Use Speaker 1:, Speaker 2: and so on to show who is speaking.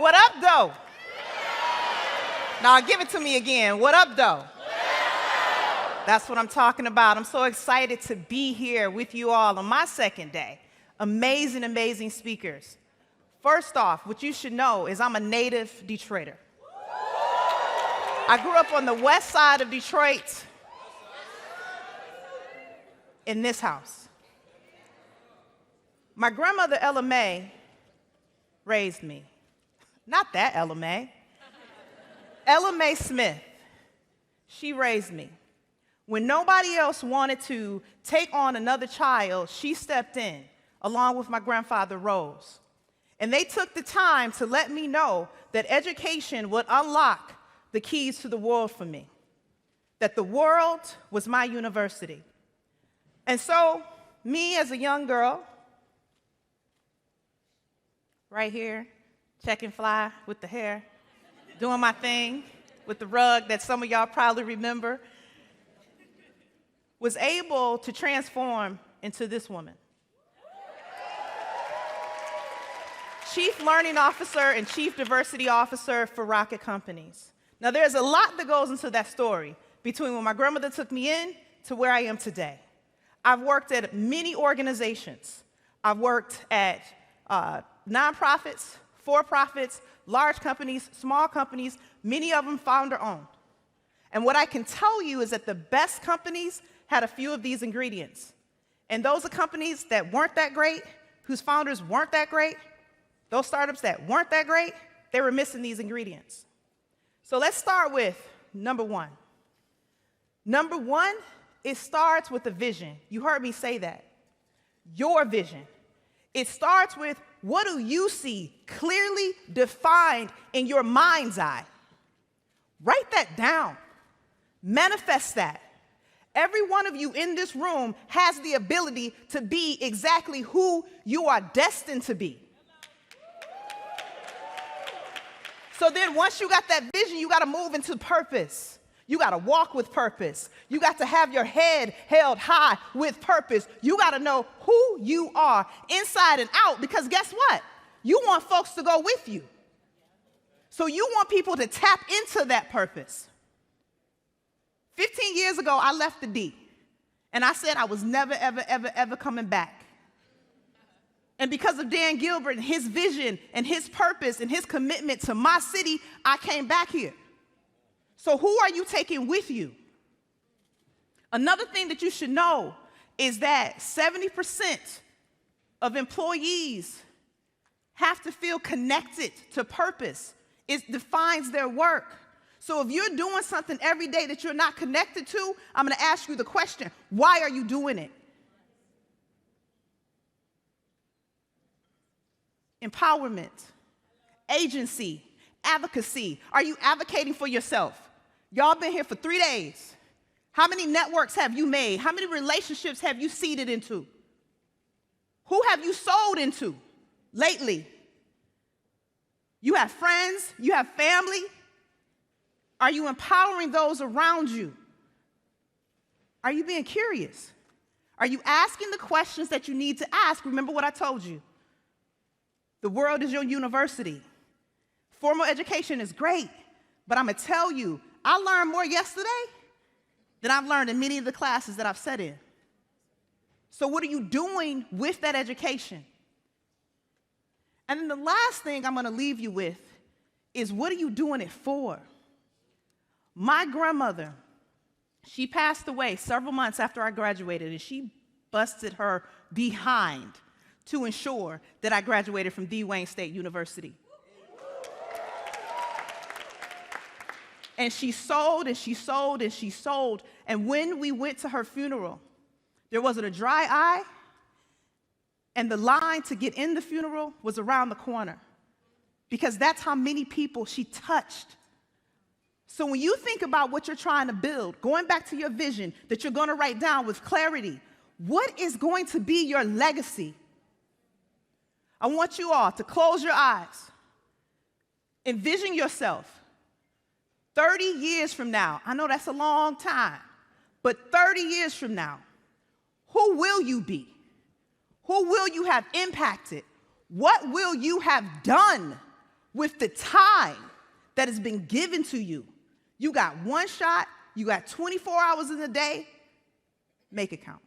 Speaker 1: What up, though? Now, give it to me again. What up, though? That's what I'm talking about. I'm so excited to be here with you all on my second day. Amazing, amazing speakers. First off, what you should know is I'm a native Detroiter. I grew up on the west side of Detroit in this house. My grandmother, Ella Mae, raised me. Not that Ella Mae. Ella Mae Smith. She raised me. When nobody else wanted to take on another child, she stepped in, along with my grandfather, Rose. And they took the time to let me know that education would unlock the keys to the world for me, that the world was my university. And so, me as a young girl, right here, check and fly with the hair, doing my thing with the rug that some of y'all probably remember, was able to transform into this woman. Chief Learning Officer and Chief Diversity Officer for Rocket Companies. Now, there's a lot that goes into that story between when my grandmother took me in to where I am today. I've worked at many organizations. I've worked at nonprofits, for-profits, large companies, small companies, many of them founder-owned. And what I can tell you is that the best companies had a few of these ingredients. And those are companies that weren't that great, whose founders weren't that great, those startups that weren't that great, they were missing these ingredients. So let's start with number one. Number one, it starts with a vision. You heard me say that. Your vision. It starts with, what do you see clearly defined in your mind's eye? Write that down. Manifest that. Every one of you in this room has the ability to be exactly who you are destined to be. So then once you got that vision, you got to move into purpose. You got to walk with purpose. You got to have your head held high with purpose. You got to know who you are inside and out, because guess what? You want folks to go with you. So you want people to tap into that purpose. 15 years ago, I left the D, and I said I was never, ever, ever, ever coming back. And because of Dan Gilbert and his vision and his purpose and his commitment to my city, I came back here. So who are you taking with you? Another thing that you should know is that 70% of employees have to feel connected to purpose. It defines their work. So if you're doing something every day that you're not connected to, I'm going to ask you the question, why are you doing it? Empowerment, agency, advocacy. Are you advocating for yourself? Y'all been here for 3 days. How many networks have you made? How many relationships have you seeded into? Who have you sold into lately? You have friends, you have family. Are you empowering those around you? Are you being curious? Are you asking the questions that you need to ask? Remember what I told you. The world is your university. Formal education is great, but I'm going to tell you, I learned more yesterday than I've learned in many of the classes that I've sat in. So what are you doing with that education? And then the last thing I'm going to leave you with is, what are you doing it for? My grandmother, she passed away several months after I graduated, and she busted her behind to ensure that I graduated from D. Wayne State University. And she sold, and she sold, and she sold. And when we went to her funeral, there wasn't a dry eye, and the line to get in the funeral was around the corner, because that's how many people she touched. So when you think about what you're trying to build, going back to your vision that you're going to write down with clarity, what is going to be your legacy? I want you all to close your eyes. Envision yourself 30 years from now. I know that's a long time, but 30 years from now, who will you be? Who will you have impacted? What will you have done? with the time that has been given to you. You got one shot, you got 24 hours in a day, make it count.